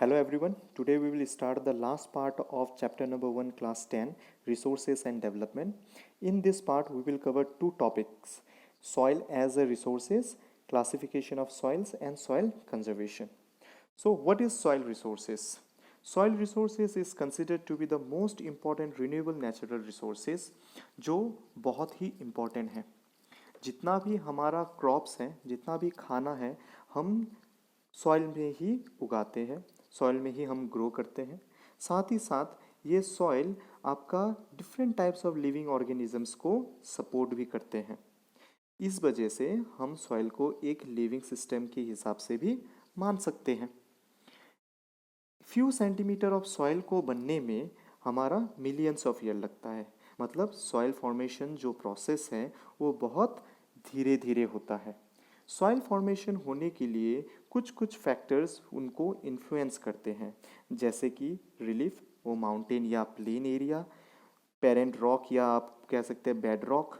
Hello everyone. Today we will start the last part of chapter number 1 class 10 resources and development. In this part we will cover two topics: soil as a resources, classification of soils and soil conservation. So what is soil resources? Soil resources is considered to be the most important renewable natural resources जो बहुत ही important है. जितना भी हमारा crops है, जितना भी खाना है, हम सॉइल में ही उगाते हैं, सॉइल में ही हम ग्रो करते हैं. साथ ही साथ ये सॉइल आपका different types of living organisms को सपोर्ट भी करते हैं. इस वजह से हम सॉइल को एक लिविंग सिस्टम के हिसाब से भी मान सकते हैं. फ्यू सेंटीमीटर ऑफ सॉइल को बनने में हमारा मिलियंस ऑफ ईयर लगता है. मतलब सॉइल फॉर्मेशन जो प्रोसेस है वो बहुत धीरे धीरे होता है. सॉइल फॉर्मेशन होने के लिए कुछ कुछ फैक्टर्स उनको इन्फ्लुएंस करते हैं, जैसे कि रिलीफ, वो माउंटेन या प्लेन एरिया, पेरेंट रॉक या आप कह सकते हैं bed rock,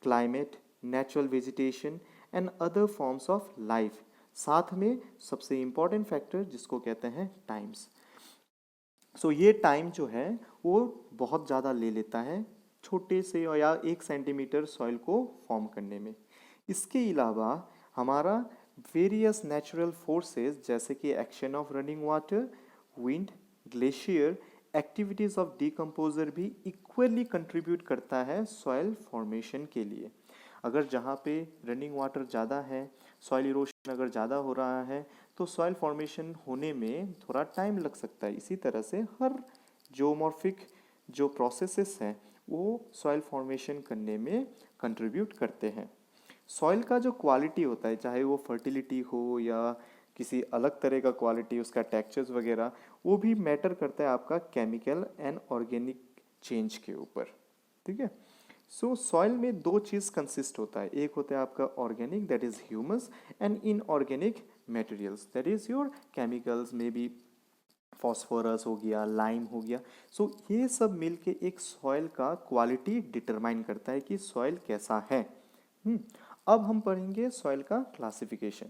climate, natural vegetation and other forms of life. साथ में सबसे इम्पॉर्टेंट फैक्टर जिसको कहते हैं टाइम्स. सो ये टाइम जो है वो बहुत ज़्यादा ले लेता है छोटे से या 1 सेंटीमीटर सॉइल को फॉर्म करने में. इसके अलावा हमारा वेरियस नेचुरल फोर्सेस जैसे कि action of running water, wind, glacier, activities of decomposer भी इक्वली कंट्रीब्यूट करता है सॉइल फॉर्मेशन के लिए. अगर जहाँ पे रनिंग वाटर ज़्यादा है, सॉइल इरोशन अगर ज़्यादा हो रहा है, तो सॉइल फॉर्मेशन होने में थोड़ा टाइम लग सकता है. इसी तरह से हर जियोमॉर्फिक जो प्रोसेसेस हैं वो सॉइल फॉर्मेशन करने में कंट्रीब्यूट करते हैं. सॉइल का जो क्वालिटी होता है, चाहे वो फर्टिलिटी हो या किसी अलग तरह का क्वालिटी, उसका टेक्सचर्स वगैरह, वो भी मैटर करता है आपका केमिकल एंड ऑर्गेनिक चेंज के ऊपर. ठीक है. सो सॉइल में दो चीज़ कंसिस्ट होता है. एक होता है आपका organic, that is humus, and inorganic materials, that is your chemicals, may be phosphorus हो गया, लाइम हो गया. सो ये सब मिलके एक सॉइल का क्वालिटी डिटरमाइन करता है कि सॉइल कैसा है. अब हम पढ़ेंगे सॉइल का classification.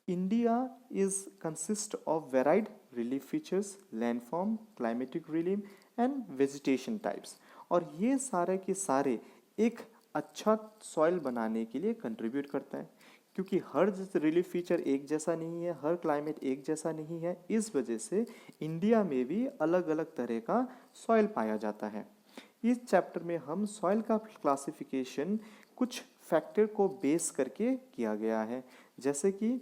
India is consist of varied relief features, landform, climatic relief and vegetation types. और ये सारे के सारे एक अच्छा सॉइल बनाने के लिए कंट्रीब्यूट करता है, क्योंकि हर रिलीफ फीचर एक जैसा नहीं है, हर क्लाइमेट एक जैसा नहीं है. इस वजह से इंडिया में भी अलग अलग तरह का सॉइल पाया जाता है. इस चैप्टर में हम सॉइल का क्लासिफिकेशन कुछ फैक्टर को बेस करके किया गया है, जैसे कि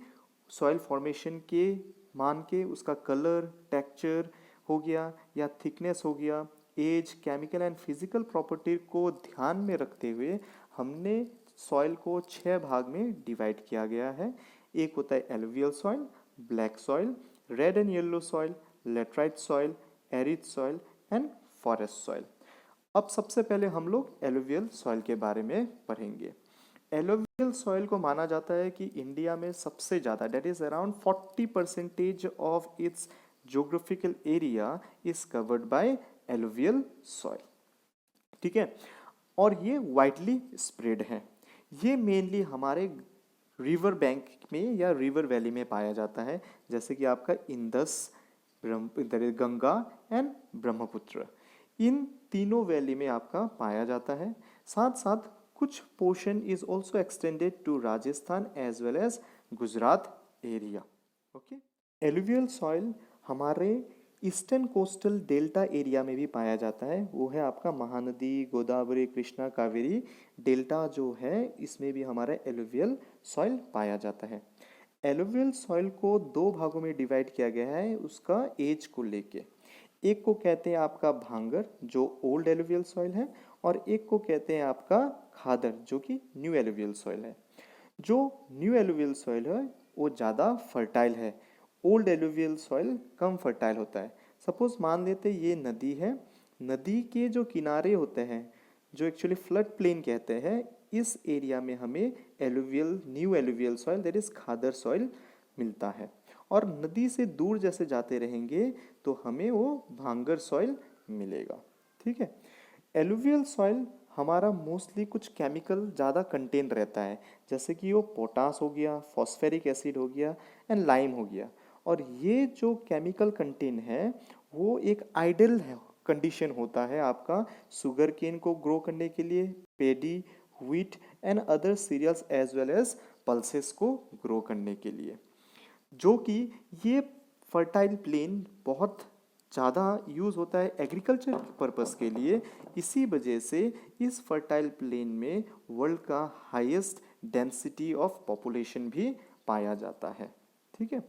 सॉइल फॉर्मेशन के मान के उसका कलर, टेक्सचर हो गया या थिकनेस हो गया, as, chemical and physical property को ध्यान में रखते हुए हमने सॉइल को 6 भाग में डिवाइड किया गया है. एक होता है alluvial soil, black soil, red and yellow soil, laterite soil, arid soil and forest soil. अब सबसे पहले हम लोग एलुवियल सॉइल के बारे में पढ़ेंगे. एलुवियल सॉइल को माना जाता है कि इंडिया में सबसे ज़्यादा, that is around 40% of its geographical area is covered by alluvial soil. ठीक है. और ये वाइडली स्प्रेड है. ये मेनली हमारे रिवर बैंक में या रिवर वैली में पाया जाता है, जैसे कि आपका इंदस, गंगा एंड ब्रह्मपुत्र. इन तीनों वैली में आपका पाया जाता है. साथ साथ कुछ portion is also extended to Rajasthan as well as Gujarat area. Okay. Alluvial soil हमारे ईस्टर्न कोस्टल डेल्टा एरिया में भी पाया जाता है. वो है आपका महानदी, गोदावरी, कृष्णा, कावेरी डेल्टा जो है, इसमें भी हमारा एलुवियल सॉइल पाया जाता है. एलुवियल सॉइल को 2 भागों में डिवाइड किया गया है उसका एज को लेके. एक को कहते हैं आपका भांगर जो ओल्ड एलुवियल सॉइल है, और एक को कहते हैं आपका खादर जो कि न्यू एलुवियल सॉइल है. जो न्यू एलुवियल सॉइल है वो ज़्यादा फर्टाइल है, ओल्ड एलुवियल सॉइल कम फर्टाइल होता है. सपोज मान लेते ये नदी है, नदी के जो किनारे होते हैं जो एक्चुअली फ्लड प्लेन कहते हैं, इस एरिया में हमें alluvial, new alluvial soil that is khadar soil मिलता है. और नदी से दूर जैसे जाते रहेंगे तो हमें वो भांगर सॉइल मिलेगा. ठीक है. एलुवियल सॉइल हमारा मोस्टली कुछ केमिकल ज़्यादा कंटेन रहता है, जैसे कि वो पोटास हो गया, फॉस्फेरिक एसिड हो गया एंड लाइम हो गया. और ये जो केमिकल कंटेंट है वो एक आइडियल कंडीशन होता है आपका शुगर केन को ग्रो करने के लिए, paddy, wheat and other cereals as well as pulses को ग्रो करने के लिए, जो कि ये फर्टाइल प्लेन बहुत ज़्यादा यूज़ होता है एग्रीकल्चर पर्पस के लिए। इसी वजह से इस फर्टाइल प्लेन में वर्ल्ड का हाईएस्ट डेंसिटी ऑफ पॉपुलेशन भी पाया जाता है। ठीक है,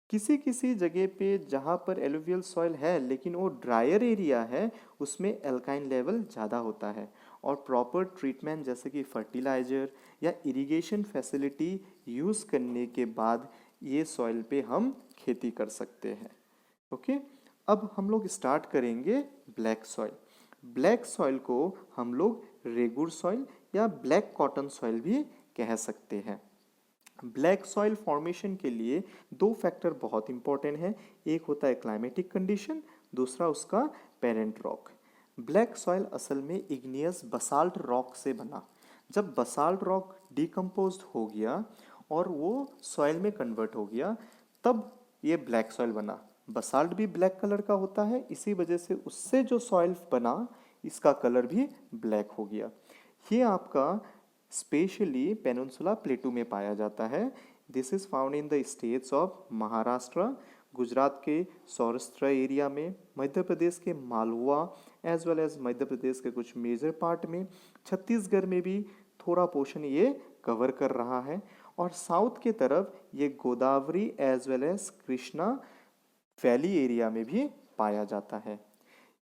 किसी किसी जगह पे जहाँ पर एलुवियल सॉइल है लेकिन वो ड्रायर एरिया है, उसमें एल्काइन लेवल ज़्यादा होता है और प्रॉपर ट्रीटमेंट जैसे कि फर्टिलाइजर या इरिगेशन फैसिलिटी यूज़ करने के बाद ये सॉइल पे हम खेती कर सकते हैं। ओके, अब हम लोग स्टार्ट करेंगे ब्लैक सॉइल। ब्लैक सॉइल को हम लोग रेगुर सॉइल या ब्लैक कॉटन सॉइल भी कह सकते हैं। ब्लैक सॉइल फॉर्मेशन के लिए दो फैक्टर बहुत इंपॉर्टेंट हैं, एक होता है क्लाइमेटिक कंडीशन, दूसरा उसका पेरेंट रॉक। ब्लैक सॉइल असल में इग्नियस बसाल्ट रॉक से बना। जब बसाल्ट रॉक डिकम्पोज हो गया और वो सॉइल में कन्वर्ट हो गया, तब ये ब्लैक सॉइल बना। बसाल्ट भी ब्लैक कलर का होता है, इसी वजह से उससे जो सॉइल बना इसका कलर भी ब्लैक हो गया। ये आपका स्पेशली पेनिनसुला प्लेटू में पाया जाता है। This is found in the states of Maharashtra, Gujarat के सौराष्ट्र एरिया में, मध्य प्रदेश के Malwa as well as Madhya Pradesh के कुछ मेजर पार्ट में, छत्तीसगढ़ में भी थोड़ा पोर्शन ये कवर कर रहा है, और साउथ के तरफ ये Godavari as well as Krishna valley area में भी पाया जाता है।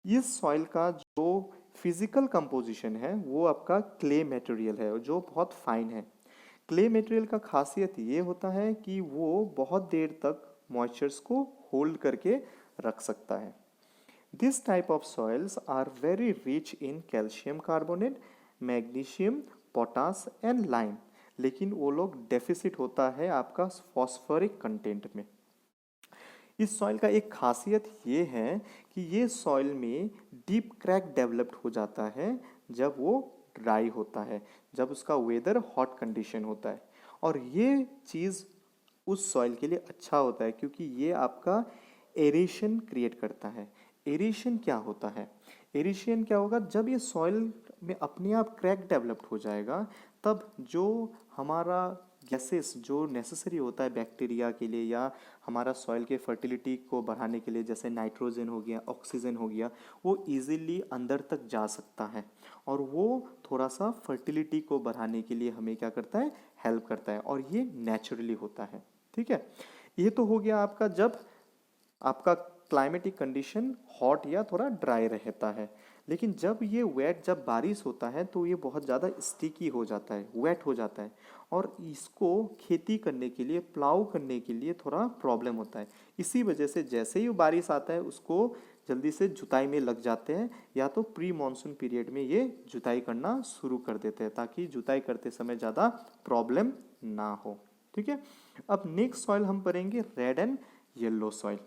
इस सॉइल का जो फिजिकल कंपोजिशन है वो आपका क्ले मटेरियल है जो बहुत फाइन है। क्ले मटेरियल का खासियत ये होता है कि वो बहुत देर तक मॉइस्चर्स को होल्ड करके रख सकता है। This type of soils are very rich in calcium carbonate, magnesium, potash and lime, लेकिन वो लोग डेफिसिट होता है आपका फॉस्फोरिक कंटेंट में। इस सॉइल का एक खासियत ये है कि ये सॉइल में डीप क्रैक डेवलप्ड हो जाता है जब वो ड्राई होता है, जब उसका वेदर हॉट कंडीशन होता है, और ये चीज़ उस सॉइल के लिए अच्छा होता है क्योंकि ये आपका एरेशन क्रिएट करता है। एरेशन क्या होता है? एरेशन क्या होगा, जब ये सॉइल में अपने आप क्रैक डेवलप्ड हो जाएगा, तब जो हमारा गैसेस जो नेसेसरी होता है बैक्टीरिया के लिए या हमारा सॉइल के फर्टिलिटी को बढ़ाने के लिए, जैसे नाइट्रोजन हो गया, ऑक्सीजन हो गया, वो इजीली अंदर तक जा सकता है और वो थोड़ा सा फर्टिलिटी को बढ़ाने के लिए हमें क्या करता है, हेल्प करता है, और ये नेचुरली होता है। ठीक है, ये तो हो गया आपका जब आपका क्लाइमेटिक कंडीशन हॉट या थोड़ा ड्राई रहता है। लेकिन जब ये वेट, जब बारिश होता है तो ये बहुत ज़्यादा स्टिकी हो जाता है, वेट हो जाता है, और इसको खेती करने के लिए, प्लाउ करने के लिए थोड़ा प्रॉब्लम होता है। इसी वजह से जैसे ही बारिश आता है उसको जल्दी से जुताई में लग जाते हैं, या तो प्री मानसून पीरियड में ये जुताई करना शुरू कर देते हैं ताकि जुताई करते समय ज़्यादा प्रॉब्लम ना हो। ठीक है, अब नेक्स्ट सॉइल हम पढ़ेंगे red and yellow soil.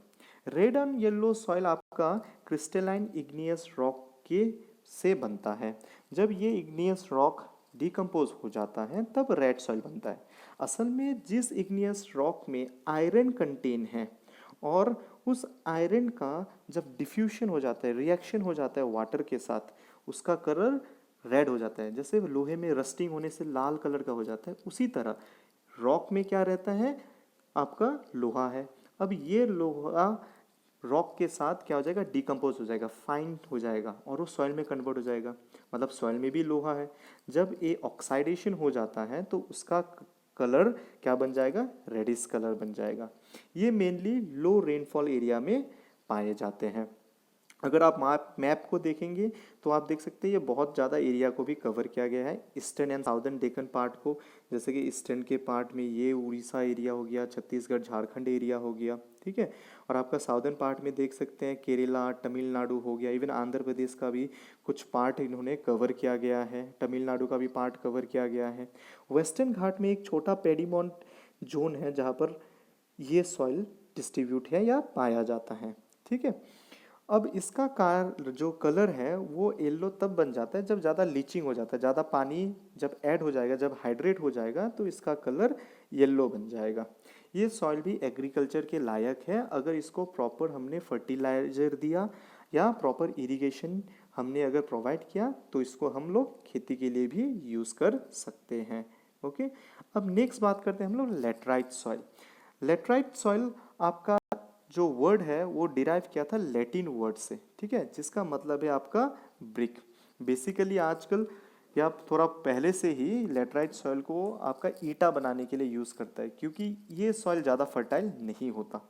Red and yellow soil आपका क्रिस्टलाइन इग्नियस रॉक के से बनता है। जब ये इग्नियस रॉक डिकम्पोज हो जाता है तब रेड सॉइल बनता है। असल में जिस इग्नियस रॉक में आयरन कंटेन है और उस आयरन का जब डिफ्यूशन हो जाता है, रिएक्शन हो जाता है वाटर के साथ, उसका कलर रेड हो जाता है। जैसे लोहे में रस्टिंग होने से लाल कलर का हो जाता है, उसी तरह रॉक में क्या रहता है, आपका लोहा है। अब ये लोहा रॉक के साथ क्या हो जाएगा, डिकम्पोज हो जाएगा, फाइन हो जाएगा और वो सॉइल में कन्वर्ट हो जाएगा। मतलब सॉइल में भी लोहा है, जब ये ऑक्साइडेशन हो जाता है तो उसका कलर क्या बन जाएगा, रेडिश कलर बन जाएगा। ये मेनली लो रेनफॉल एरिया में पाए जाते हैं। अगर आप मैप को देखेंगे तो आप देख सकते हैं ये बहुत ज़्यादा एरिया को भी कवर किया गया है, eastern and southern Deccan part को। जैसे कि ईस्टर्न के पार्ट में ये उड़ीसा एरिया हो गया, छत्तीसगढ़ झारखंड एरिया हो गया, ठीक है। और आपका साउदर्न पार्ट में देख सकते हैं केरला, तमिलनाडु हो गया, इवन आंध्र प्रदेश का भी कुछ पार्ट इन्होंने कवर किया गया है, तमिलनाडु का भी पार्ट कवर किया गया है। वेस्टर्न घाट में एक छोटा पेडीमॉन्ट जोन है जहाँ पर ये सॉइल डिस्ट्रीब्यूट है या पाया जाता है, ठीक है। अब इसका जो कलर है वो येलो तब बन जाता है जब ज़्यादा लीचिंग हो जाता है, ज़्यादा पानी जब ऐड हो जाएगा, जब हाइड्रेट हो जाएगा तो इसका कलर येलो बन जाएगा। ये सॉइल भी एग्रीकल्चर के लायक है अगर इसको प्रॉपर हमने फर्टिलाइजर दिया या प्रॉपर इरिगेशन हमने अगर प्रोवाइड किया तो इसको हम लोग खेती के लिए भी यूज़ कर सकते हैं। ओके, अब नेक्स्ट बात करते हैं हम लोग लेटराइट सॉइल। लेटराइट सॉइल आपका जो वर्ड है वो डिराइव किया था लैटिन वर्ड से, ठीक है, जिसका मतलब है आपका ब्रिक। बेसिकली आजकल या थोड़ा पहले से ही लेटराइट सॉइल को आपका ईंटा बनाने के लिए यूज़ करता है, क्योंकि ये सॉइल ज़्यादा फर्टाइल नहीं होता।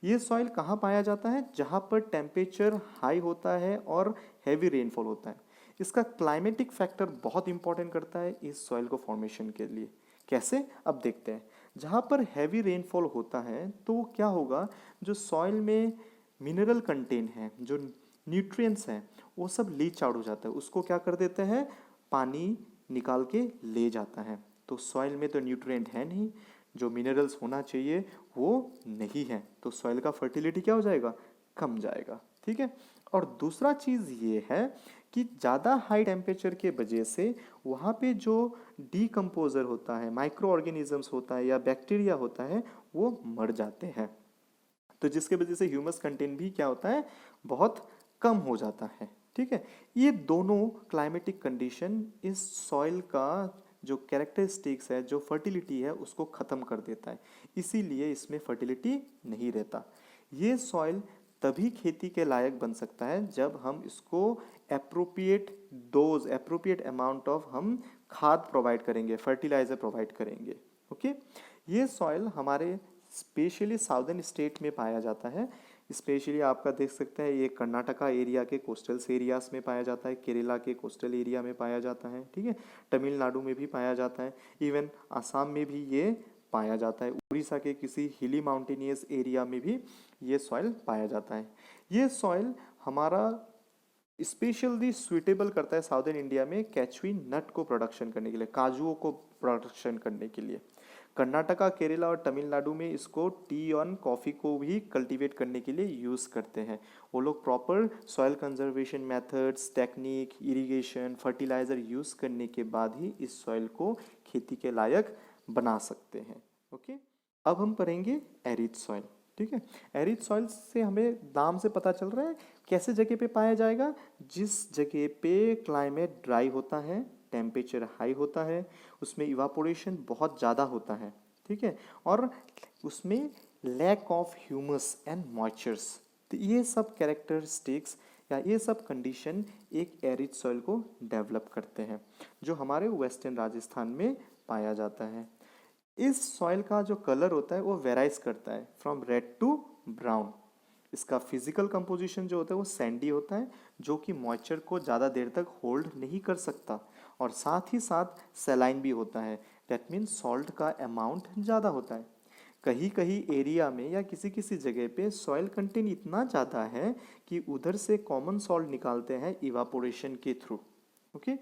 ये सॉइल कहाँ पाया जाता है? जहाँ पर टेम्परेचर हाई होता है और हैवी रेनफॉल होता है। इसका क्लाइमेटिक फैक्टर बहुत इंपॉर्टेंट करता है इस सॉइल को फॉर्मेशन के लिए। कैसे? अब देखते हैं। जहाँ पर हैवी रेनफॉल होता है तो क्या होगा, जो सॉइल में मिनरल कंटेंट है, जो न्यूट्रिएंट्स हैं, वो सब लीच आउट हो जाता है। उसको क्या कर देते हैं, पानी निकाल के ले जाता है। तो सॉइल में तो न्यूट्रिएंट है नहीं, जो मिनरल्स होना चाहिए वो नहीं है, तो सॉइल का फर्टिलिटी क्या हो जाएगा, कम जाएगा। ठीक है। और दूसरा चीज़ ये है कि ज़्यादा हाई टेम्परेचर के वजह से वहाँ पे जो डीकम्पोजर होता है, माइक्रो ऑर्गेनिजम्स होता है या बैक्टीरिया होता है, वो मर जाते हैं। तो जिसके वजह से ह्यूमस कंटेंट भी क्या होता है, बहुत कम हो जाता है। ठीक है। ये दोनों क्लाइमेटिक कंडीशन इस सॉइल का जो कैरेक्टरिस्टिक्स है, जो फर्टिलिटी है, उसको ख़त्म कर देता है। इसीलिए इसमें फर्टिलिटी नहीं रहता। ये सॉइल तभी खेती के लायक बन सकता है जब हम इसको appropriate dose, appropriate amount of हम खाद प्रोवाइड करेंगे, फर्टिलाइजर प्रोवाइड करेंगे। ओके। ये सॉइल हमारे स्पेशली साउदर्न स्टेट में पाया जाता है। स्पेशली आपका देख सकते हैं ये कर्नाटका एरिया के कोस्टल एरियाज में पाया जाता है, केरला के कोस्टल एरिया में पाया जाता है। ठीक है। तमिलनाडु में भी पाया जाता है, इवन आसाम में भी ये पाया जाता है, उड़ीसा के किसी हिली माउंटेनियस एरिया में भी ये सॉइल पाया जाता है। ये सॉइल हमारा स्पेशली सुइटेबल करता है साउदर्न इंडिया में कैचवी नट को प्रोडक्शन करने के लिए, काजुओं को प्रोडक्शन करने के लिए। कर्नाटका, केरला और तमिलनाडु में इसको टी और कॉफ़ी को भी कल्टीवेट करने के लिए यूज़ करते हैं। वो लोग proper soil conservation methods, technique, irrigation, fertiliser use करने के बाद ही इस सॉइल को खेती के लायक बना सकते हैं। ओके। अब हम पढ़ेंगे एरिड सॉइल। ठीक है। एरिड सॉइल से हमें नाम से पता चल रहा है कैसे जगह पे पाया जाएगा, जिस जगह पे क्लाइमेट ड्राई होता है, टेम्परेचर हाई होता है, उसमें इवापोरेशन बहुत ज़्यादा होता है। ठीक है। और उसमें lack of humus and moistures. तो ये सब कैरेक्टरिस्टिक्स या ये सब कंडीशन एक एरिड सॉइल को डेवलप करते हैं, जो हमारे वेस्टर्न राजस्थान में पाया जाता है। इस सॉइल का जो कलर होता है वो वेराइज करता है फ्रॉम रेड टू ब्राउन। इसका फिजिकल कंपोजिशन जो होता है वो सैंडी होता है, जो कि मॉइस्चर को ज़्यादा देर तक होल्ड नहीं कर सकता, और साथ ही साथ सैलाइन भी होता है। दैट मीन्स सॉल्ट का अमाउंट ज़्यादा होता है। कहीं कहीं एरिया में या किसी किसी जगह पे सॉइल कंटेंट इतना ज़्यादा है कि उधर से कॉमन सॉल्ट निकालते हैं इवापोरेशन के थ्रू। ओके।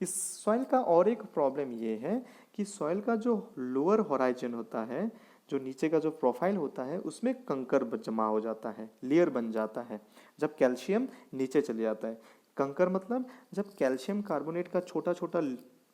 इस सॉइल का और एक प्रॉब्लम ये है कि सॉइल का जो लोअर होराइजन होता है, जो नीचे का जो प्रोफाइल होता है, उसमें कंकर जमा हो जाता है, लेयर बन जाता है जब कैल्शियम नीचे चले जाता है। कंकर मतलब जब कैल्शियम कार्बोनेट का छोटा छोटा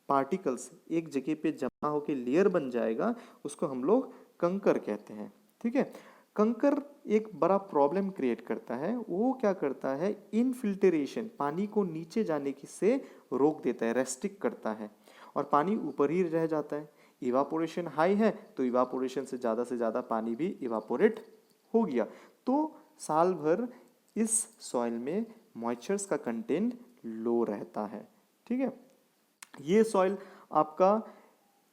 पार्टिकल्स एक जगह पे जमा होकर लेयर बन जाएगा, उसको हम लोग कंकर कहते हैं। ठीक है। कंकर एक बड़ा प्रॉब्लम क्रिएट करता है। वो क्या करता है, इनफिल्ट्रेशन, पानी को नीचे जाने की से रोक देता है, रेस्ट्रिक्ट करता है, और पानी ऊपर ही रह जाता है। इवापोरेशन हाई है तो इवापोरेशन से ज़्यादा पानी भी इवापोरेट हो गया, तो साल भर इस सॉइल में मॉइस्चर्स का कंटेंट लो रहता है। ठीक है। ये सॉइल आपका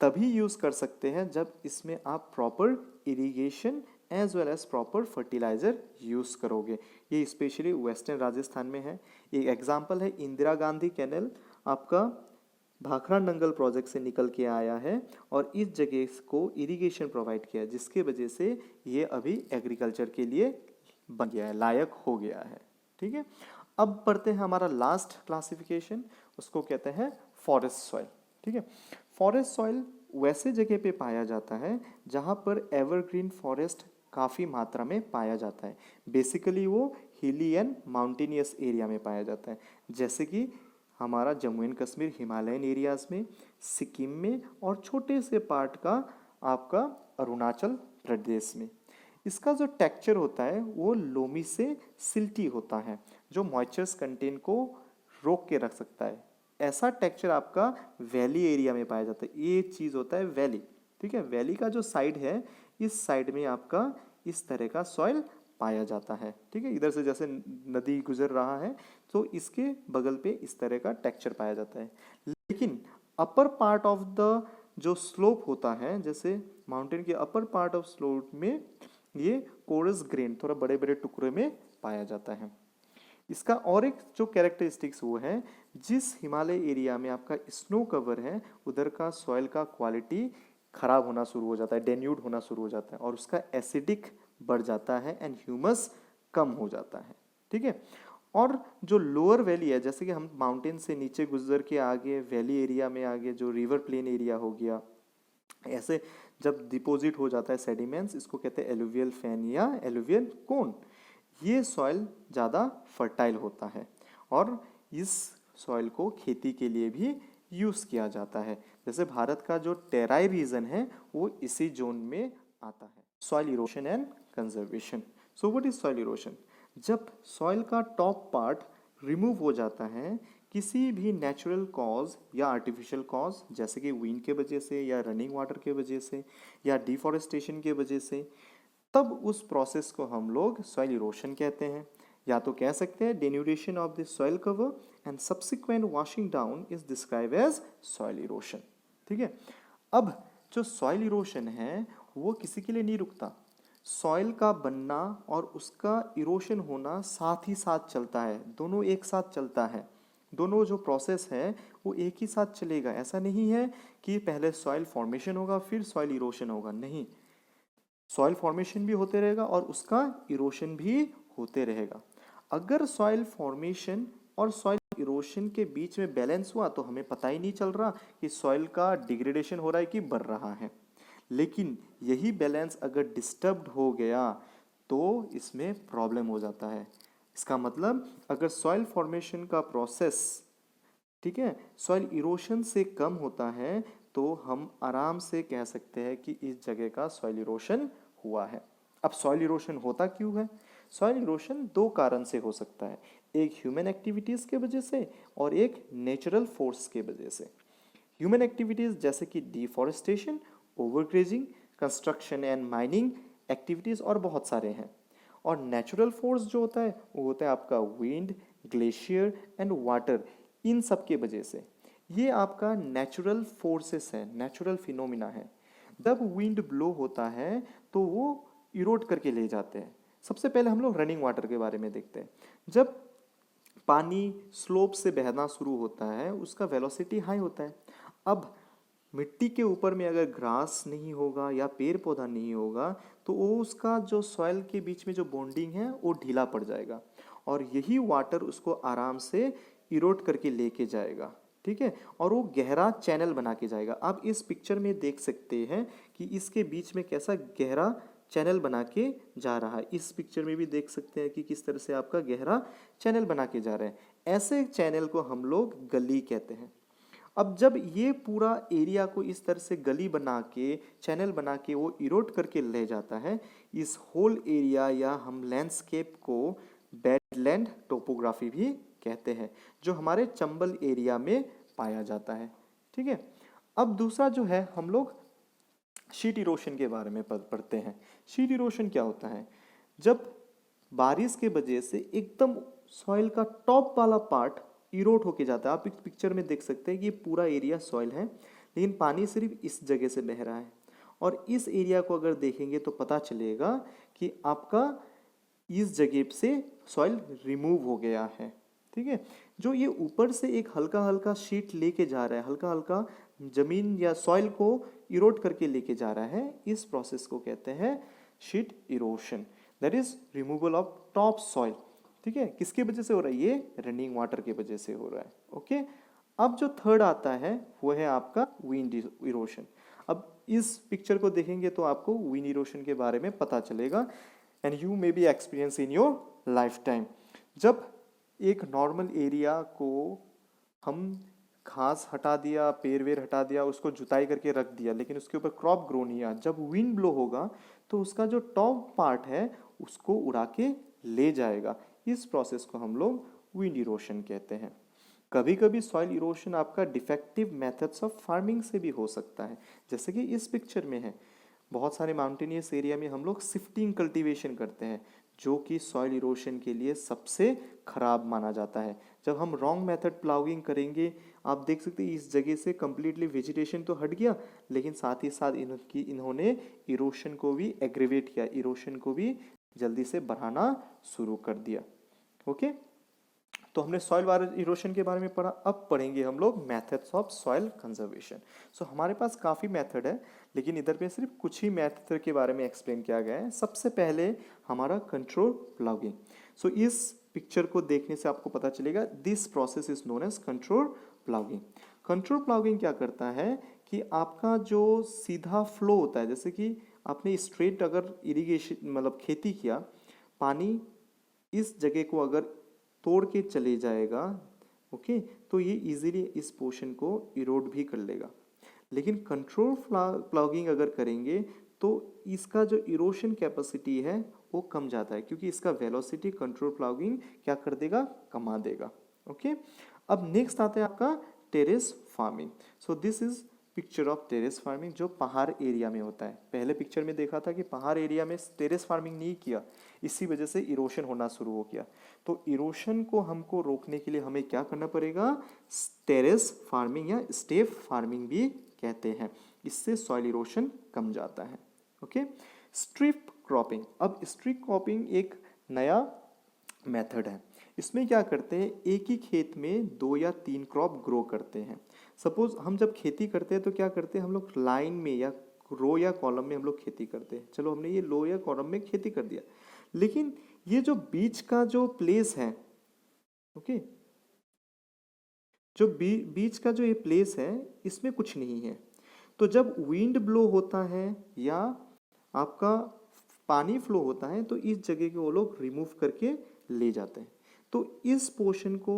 तभी यूज़ कर सकते हैं जब इसमें आप proper irrigation as well as proper fertiliser use करोगे। ये स्पेशली वेस्टर्न राजस्थान में है। एक एग्जांपल है इंदिरा गांधी कैनल, आपका भाखड़ा नंगल प्रोजेक्ट से निकल के आया है और इस जगह को इरिगेशन प्रोवाइड किया है, जिसके वजह से ये अभी एग्रीकल्चर के लिए बन गया है, लायक हो गया है। ठीक है। अब पढ़ते हैं हमारा लास्ट क्लासिफिकेशन, उसको कहते हैं फॉरेस्ट सॉइल। ठीक है। फॉरेस्ट सॉइल वैसे जगह पे पाया जाता है जहाँ पर एवरग्रीन फॉरेस्ट काफ़ी मात्रा में पाया जाता है। बेसिकली वो हिली एंड माउंटेनियस एरिया में पाया जाता है, जैसे कि हमारा Jammu and Kashmir Himalayan areas में, सिक्किम में, और छोटे से पार्ट का आपका अरुणाचल प्रदेश में। इसका जो टेक्सचर होता है वो लोमी से सिल्टी होता है, जो मॉइस्चर्स कंटेंट को रोक के रख सकता है। ऐसा टेक्सचर आपका वैली एरिया में पाया जाता है। ये चीज़ होता है वैली, ठीक है। वैली का जो साइड है, इस साइड में आपका इस तरह का सॉइल पाया जाता है, ठीक है। इधर से जैसे नदी गुजर रहा है तो इसके बगल पे इस तरह का टेक्सचर पाया जाता है। लेकिन अपर पार्ट ऑफ द जो स्लोप होता है, जैसे माउंटेन के अपर पार्ट ऑफ स्लोप में ये कोरस ग्रेन थोड़ा बड़े बड़े टुकड़े में पाया जाता है। इसका और एक जो कैरेक्टरिस्टिक्स वो है, जिस हिमालय एरिया में आपका स्नो कवर है उधर का सॉइल का क्वालिटी खराब होना शुरू हो जाता है, डेन्यूड होना शुरू हो जाता है और उसका एसिडिक बढ़ जाता है एंड ह्यूमस कम हो जाता है, ठीक है। और जो लोअर वैली है, जैसे कि हम माउंटेन से नीचे गुजर के आगे वैली एरिया में आगे जो रिवर प्लेन एरिया हो गया, ऐसे जब डिपोजिट हो जाता है सेडिमेंट्स, इसको कहते हैं एलुवियल फैन या एलुवियल कोन। ये सॉइल ज़्यादा फर्टाइल होता है और इस सॉइल को खेती के लिए भी यूज़ किया जाता है। जैसे भारत का जो टेराई रीजन है वो इसी जोन में आता है। Soil erosion and conservation. So what is soil erosion? जब सॉइल का टॉप पार्ट रिमूव हो जाता है किसी भी नेचुरल कॉज या आर्टिफिशियल कॉज, जैसे कि विंड के वजह से या रनिंग वाटर के वजह से या डिफॉरेस्टेशन के वजह से, तब उस प्रोसेस को हम लोग सॉइल इरोशन कहते हैं। या तो कह सकते हैं denudation of the soil cover and subsequent washing down is describe as soil erosion, ठीक है। अब जो सॉइल इरोशन है वो किसी के लिए नहीं रुकता। सॉइल का बनना और उसका इरोशन होना साथ ही साथ चलता है, दोनों एक साथ चलता है। दोनों जो प्रोसेस है वो एक ही साथ चलेगा। ऐसा नहीं है कि पहले सॉइल फॉर्मेशन होगा फिर सॉइल इरोशन होगा, नहीं। सॉइल फॉर्मेशन भी होते रहेगा और उसका इरोशन भी होते रहेगा। अगर सॉइल फॉर्मेशन और सॉइल इरोशन के बीच में बैलेंस हुआ तो हमें पता ही नहीं चल रहा कि सॉइल का डिग्रेडेशन हो रहा है कि बढ़ रहा है। लेकिन यही बैलेंस अगर डिस्टर्ब्ड हो गया तो इसमें प्रॉब्लम हो जाता है। इसका मतलब अगर सॉइल फॉर्मेशन का प्रोसेस, ठीक है, सॉइल इरोशन से कम होता है तो हम आराम से कह सकते हैं कि इस जगह का सॉइल इरोशन हुआ है। अब सॉइल इरोशन होता क्यों है? सॉइल इरोशन दो कारण से हो सकता है, एक ह्यूमन एक्टिविटीज़ के वजह से और एक नेचुरल फोर्स के वजह से। ह्यूमन एक्टिविटीज़ जैसे कि deforestation, overgrazing, construction and mining activities और बहुत सारे हैं। और नेचुरल फोर्स जो होता है वो होता है आपका विंड, ग्लेशियर एंड वाटर, इन सब के वजह से। ये आपका नेचुरल फोर्सेस है, नेचुरल फिनोमिना है। जब विंड ब्लो होता है तो वो इरोड करके ले जाते हैं। सबसे पहले हम लोग रनिंग वाटर के बारे में देखते हैं। जब पानी स्लोप से बहना शुरू होता है उसका वेलोसिटी हाई होता है। अब मिट्टी के ऊपर में अगर ग्रास नहीं होगा या पेड़ पौधा नहीं होगा तो वो उसका जो सॉइल के बीच में जो बॉन्डिंग है वो ढीला पड़ जाएगा और यही वाटर उसको आराम से इरोड करके लेके जाएगा, ठीक है। और वो गहरा चैनल बना के जाएगा। आप इस पिक्चर में देख सकते हैं कि इसके बीच में कैसा गहरा चैनल बना के जा रहा है। इस पिक्चर में भी देख सकते हैं कि किस तरह से आपका गहरा चैनल बना के जा रहा है। ऐसे चैनल को हम लोग गली कहते हैं। अब जब ये पूरा एरिया को इस तरह से गली बना के, चैनल बना के वो इरोड करके ले जाता है, इस होल एरिया या हम लैंडस्केप को बेडलैंड टोपोग्राफी भी कहते हैं, जो हमारे चंबल एरिया में पाया जाता है, ठीक है। अब दूसरा जो है हम लोग शीट इरोशन के बारे में पढ़ते हैं। शीट इरोशन क्या होता है? जब बारिश के वजह से एकदम सॉइल का टॉप वाला पार्ट इरोड होके जाता है। आप इस पिक्चर में देख सकते हैं कि ये पूरा एरिया सॉइल है लेकिन पानी सिर्फ इस जगह से बह रहा है। और इस एरिया को अगर देखेंगे तो पता चलेगा कि आपका इस जगह से सॉइल रिमूव हो गया है, ठीक है। जो ये ऊपर से एक हल्का हल्का शीट लेके जा रहा है, हल्का हल्का जमीन या सॉइल को इरोड करके लेके जा रहा है, इस प्रोसेस को कहते हैं sheet erosion, that is removal of top soil, ठीक है। किसके वजह से हो रहा है? ये रनिंग वाटर के वजह से हो रहा है, ओके। अब जो थर्ड आता है वो है आपका विंड इरोशन। अब इस पिक्चर को देखेंगे तो आपको विंड इरोशन के बारे में पता चलेगा and you may be experience in your life time. जब एक नॉर्मल एरिया को हम घास हटा दिया, पेड़ वेर हटा दिया, उसको जुताई करके रख दिया, लेकिन उसके ऊपर क्रॉप ग्रो नहीं हुआ, जब विंड ब्लो होगा तो उसका जो टॉप पार्ट है उसको उड़ा के ले जाएगा। इस प्रोसेस को हम लोग विंड इरोशन कहते हैं। कभी कभी सॉइल इरोशन आपका डिफेक्टिव मेथड्स ऑफ फार्मिंग से भी हो सकता है, जैसे कि इस पिक्चर में है। बहुत सारे माउंटेनियस एरिया में हम लोग शिफ्टिंग कल्टीवेशन करते हैं, जो कि सॉइल इरोशन के लिए सबसे खराब माना जाता है। जब हम रॉन्ग मेथड प्लाउइंग करेंगे, आप देख सकते हैं इस जगह से कम्प्लीटली वेजिटेशन तो हट गया, लेकिन साथ ही साथ इन्होंने इरोशन को भी एग्रीवेट किया, इरोशन को भी जल्दी से बढ़ाना शुरू कर दिया। ओके, तो हमने सॉइल वाटर इरोशन के बारे में पढ़ा। अब पढ़ेंगे हम लोग मेथड्स ऑफ सॉइल कंजर्वेशन। सो हमारे पास काफ़ी मेथड है, लेकिन इधर पे सिर्फ कुछ ही मेथड के बारे में एक्सप्लेन किया गया है। सबसे पहले हमारा कंट्रोल प्लाउइंग। सो इस पिक्चर को देखने से आपको पता चलेगा this process is known as control ploughing. Control ploughing क्या करता है कि आपका जो सीधा फ्लो होता है, जैसे कि आपने स्ट्रेट अगर इरिगेशन मतलब खेती किया, पानी इस जगह को अगर तोड़ के चले जाएगा, ओके, तो ये इजीली इस पोर्शन को इरोड भी कर लेगा। लेकिन कंट्रोल प्लाउइंग अगर करेंगे तो इसका जो इरोशन कैपेसिटी है वो कम जाता है, क्योंकि इसका वेलोसिटी कंट्रोल प्लाउइंग क्या कर देगा, कमा देगा। ओके, अब नेक्स्ट आता है आपका terrace farming. So this is picture of terrace farming, जो पहाड़ एरिया में होता है। पहले पिक्चर में देखा था कि पहाड़ एरिया में टेरेस फार्मिंग नहीं किया, इसी वजह से इरोशन होना शुरू हो गया। तो इरोशन को हमको रोकने के लिए हमें क्या करना पड़ेगा, टेरेस फार्मिंग या स्टेप फार्मिंग भी कहते हैं। इससे सॉइल इरोशन कम जाता है। Okay, strip cropping. अब स्ट्रिप क्रॉपिंग एक नया मेथड है। इसमें क्या करते हैं, एक ही खेत में 2 या 3 क्रॉप ग्रो करते हैं। सपोज हम जब खेती करते हैं तो क्या करते हैं, हम लोग लाइन में या रो या कॉलम में हम लोग खेती करते हैं। चलो हमने ये रो या कॉलम में खेती कर दिया, लेकिन ये जो बीच का जो प्लेस है, ओके, जो बीच का जो ये प्लेस है इसमें कुछ नहीं है। तो जब विंड ब्लो होता है या आपका पानी फ्लो होता है तो इस जगह को वो लोग रिमूव करके ले जाते हैं। तो इस पोर्शन को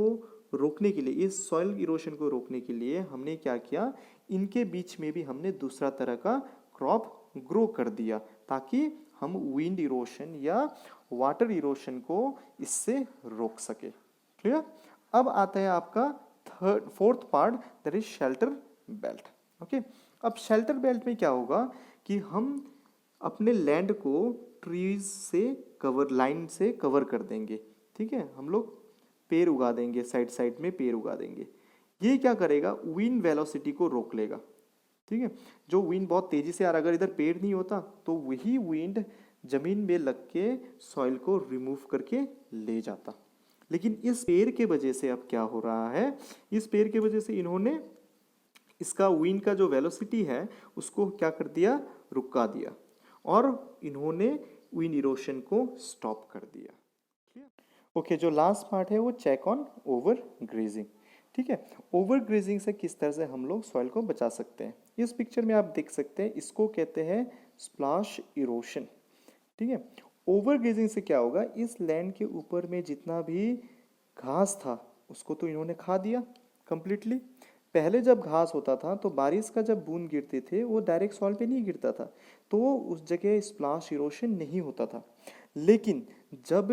रोकने के लिए, इस सॉइल इरोशन को रोकने के लिए हमने क्या किया, इनके बीच में भी हमने दूसरा तरह का क्रॉप ग्रो कर दिया, ताकि हम विंड इरोशन या वाटर इरोशन को इससे रोक सके। क्लियर। अब आता है आपका fourth part, that is shelter belt. Okay, अब शेल्टर बेल्ट में क्या होगा कि हम अपने लैंड को ट्रीज से कवर, लाइन से कवर कर देंगे। ठीक है, हम लोग पेड़ उगा देंगे, साइड साइड में पेड़ उगा देंगे। ये क्या करेगा, विंड वेलोसिटी को रोक लेगा। ठीक है, जो विंड बहुत तेजी से आ रहा, अगर इधर पेड़ नहीं होता तो वही विंड जमीन में लग के सॉइल को रिमूव करके ले जाता। लेकिन इस पेड़ के वजह से अब क्या हो रहा है, इस पेड़ के वजह से इन्होंने इसका विंड का जो वेलोसिटी है उसको क्या कर दिया, रुका दिया, और इन्होंने विंड इरोशन को स्टॉप कर दिया। ओके, जो लास्ट पार्ट है वो चेक ऑन ओवर ग्रेजिंग। ठीक है, ओवर ग्रेजिंग से किस तरह से हम लोग सॉइल को बचा सकते हैं। इस पिक्चर में आप देख सकते हैं, इसको कहते हैं स्प्लैश इरोशन। ठीक है, ओवर ग्रेजिंग से क्या होगा, इस लैंड के ऊपर में जितना भी घास था उसको तो इन्होंने खा दिया कंप्लीटली। पहले जब घास होता था तो बारिश का जब बूंद गिरते थे वो डायरेक्ट सॉइल पे नहीं गिरता था, तो उस जगह स्प्लैश इरोशन नहीं होता था। लेकिन जब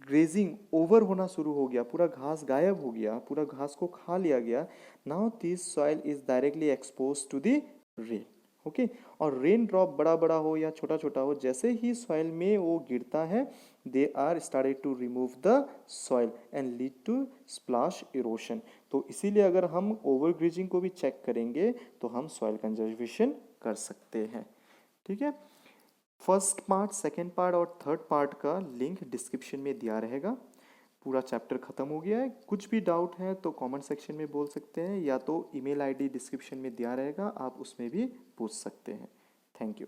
ग्रेजिंग ओवर होना शुरू हो गया, पूरा घास गायब हो गया, पूरा घास को खा लिया गया, now this soil is directly expose to the rain. Okay, और रेन ड्रॉप बड़ा बड़ा हो या छोटा छोटा हो, जैसे ही सॉइल में वो गिरता है, they are started to remove the soil and lead to splash erosion. तो इसीलिए अगर हम ओवर ग्रेजिंग को भी चेक करेंगे तो हम सॉइल कंजर्वेशन कर सकते हैं। ठीक है, फर्स्ट पार्ट, सेकेंड पार्ट और थर्ड पार्ट का लिंक डिस्क्रिप्शन में दिया रहेगा। पूरा चैप्टर खत्म हो गया है। कुछ भी डाउट है तो कमेंट सेक्शन में बोल सकते हैं, या तो ईमेल आईडी डिस्क्रिप्शन में दिया रहेगा, आप उसमें भी पूछ सकते हैं। Thank you.